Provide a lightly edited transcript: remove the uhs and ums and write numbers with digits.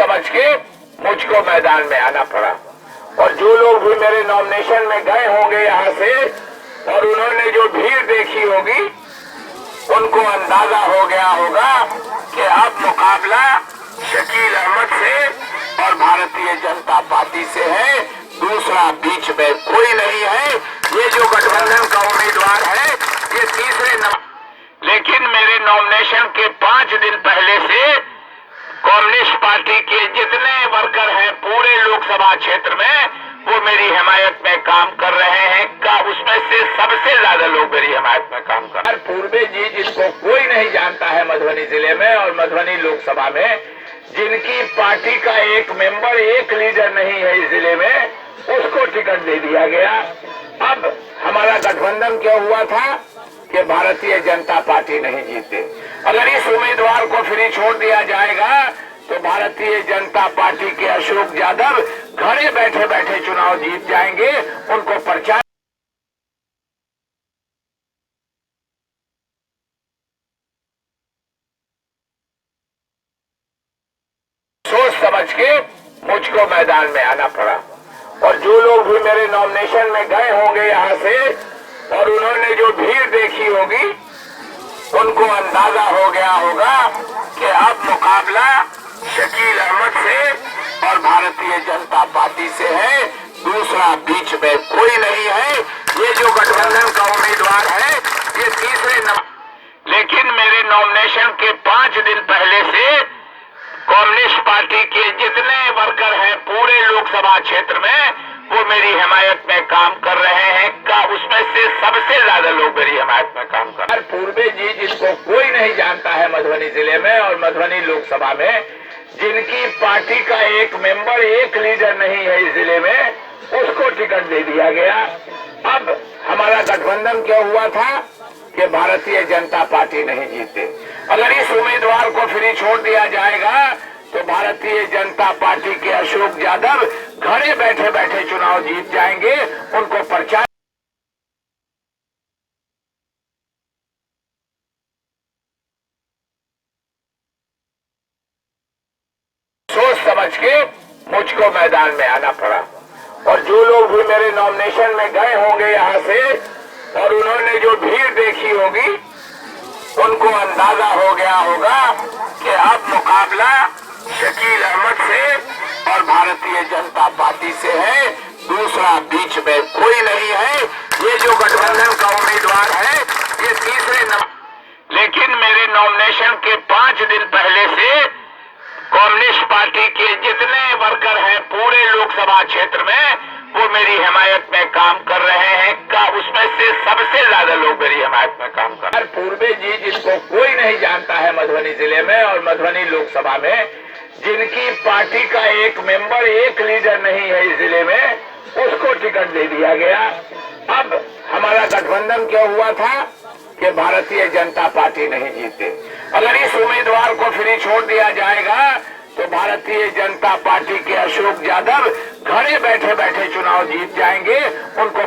समझ के मुझको मैदान में आना पड़ा। और जो लोग भी मेरे नॉमिनेशन में गए होंगे यहाँ से और उन्होंने जो भीड़ देखी होगी, उनको अंदाजा हो गया होगा कि अब मुकाबला शकील अहमद से और भारतीय जनता पार्टी से है, दूसरा बीच में कोई नहीं है। ये जो गठबंधन का उम्मीदवार है ये तीसरे नंबर। लेकिन मेरे नॉमिनेशन के 5 दिन पहले से कम्युनिस्ट पार्टी के जितने वर्कर हैं पूरे लोकसभा क्षेत्र में, वो मेरी हिमायत में काम कर रहे हैं। उसमें से सबसे ज्यादा लोग मेरी हिमायत में काम कर रहे हैं। पूर्वे जी, जिनको कोई नहीं जानता है मधुबनी जिले में और मधुबनी लोकसभा में, जिनकी पार्टी का एक मेंबर, एक लीडर नहीं है इस जिले में, उसको टिकट दे दिया गया। अब हमारा गठबंधन क्या हुआ था कि भारतीय जनता पार्टी नहीं जीते। अगर इस उम्मीदवार को फ्री छोड़ दिया जाएगा तो भारतीय जनता पार्टी के अशोक यादव घरे बैठे बैठे चुनाव जीत जाएंगे। उनको प्रचार सोच समझ के मुझको मैदान में आना पड़ा। और जो लोग भी मेरे नॉमिनेशन में गए होंगे यहाँ से और उन्होंने जो भीड़ देखी होगी, उनको अंदाजा हो गया होगा कि अब मुकाबला शकील अहमद से और भारतीय जनता पार्टी से है, दूसरा बीच में कोई नहीं है। ये जो गठबंधन का उम्मीदवार है ये तीसरे नंबर। लेकिन मेरे नॉमिनेशन के 5 दिन पहले से कम्युनिस्ट पार्टी के जितने वर्कर हैं पूरे लोकसभा क्षेत्र में, वो मेरी हिमायत में काम कर रहे हैं। उसमें से सबसे ज्यादा लोग मेरी हिमायत में काम कर रहे हैं। पूर्वे जी, जिनको कोई नहीं जानता है मधुबनी जिले में और मधुबनी लोकसभा में, जिनकी पार्टी का एक मेंबर, एक लीडर नहीं है इस जिले में, उसको टिकट दे दिया गया। अब हमारा गठबंधन क्या हुआ था कि भारतीय जनता पार्टी नहीं जीते। अगर इस उम्मीदवार को फ्री छोड़ दिया जाएगा तो भारतीय जनता पार्टी के अशोक यादव घरे बैठे बैठे चुनाव जीत जाएंगे। उनको प्रचार सोच समझ के मुझको मैदान में आना पड़ा। और जो लोग भी मेरे नॉमिनेशन में गए होंगे यहाँ से और उन्होंने जो भीड़ देखी होगी, उनको अंदाजा हो गया होगा कि अब मुकाबला शकील अहमद से और भारतीय जनता पार्टी से है, दूसरा बीच में कोई नहीं है। ये जो गठबंधन का उम्मीदवार है ये तीसरे नंबर। लेकिन मेरे नॉमिनेशन के 5 दिन पहले से कम्युनिस्ट पार्टी के जितने वर्कर हैं पूरे लोकसभा क्षेत्र में, वो मेरी हिमायत में काम कर रहे हैं। उसमें से सबसे ज्यादा लोग मेरी हिमायत में काम कर रहे हैं। पूर्वे जी, जिनको कोई नहीं जानता है मधुबनी जिले में और मधुबनी लोकसभा में, जिनकी पार्टी का एक मेंबर, एक लीडर नहीं है इस जिले में, उसको टिकट दे दिया गया। अब हमारा गठबंधन क्या हुआ था कि भारतीय जनता पार्टी नहीं जीते। अगर इस उम्मीदवार को फ्री छोड़ दिया जाएगा तो भारतीय जनता पार्टी के अशोक यादव घरे बैठे बैठे चुनाव जीत जाएंगे। उनको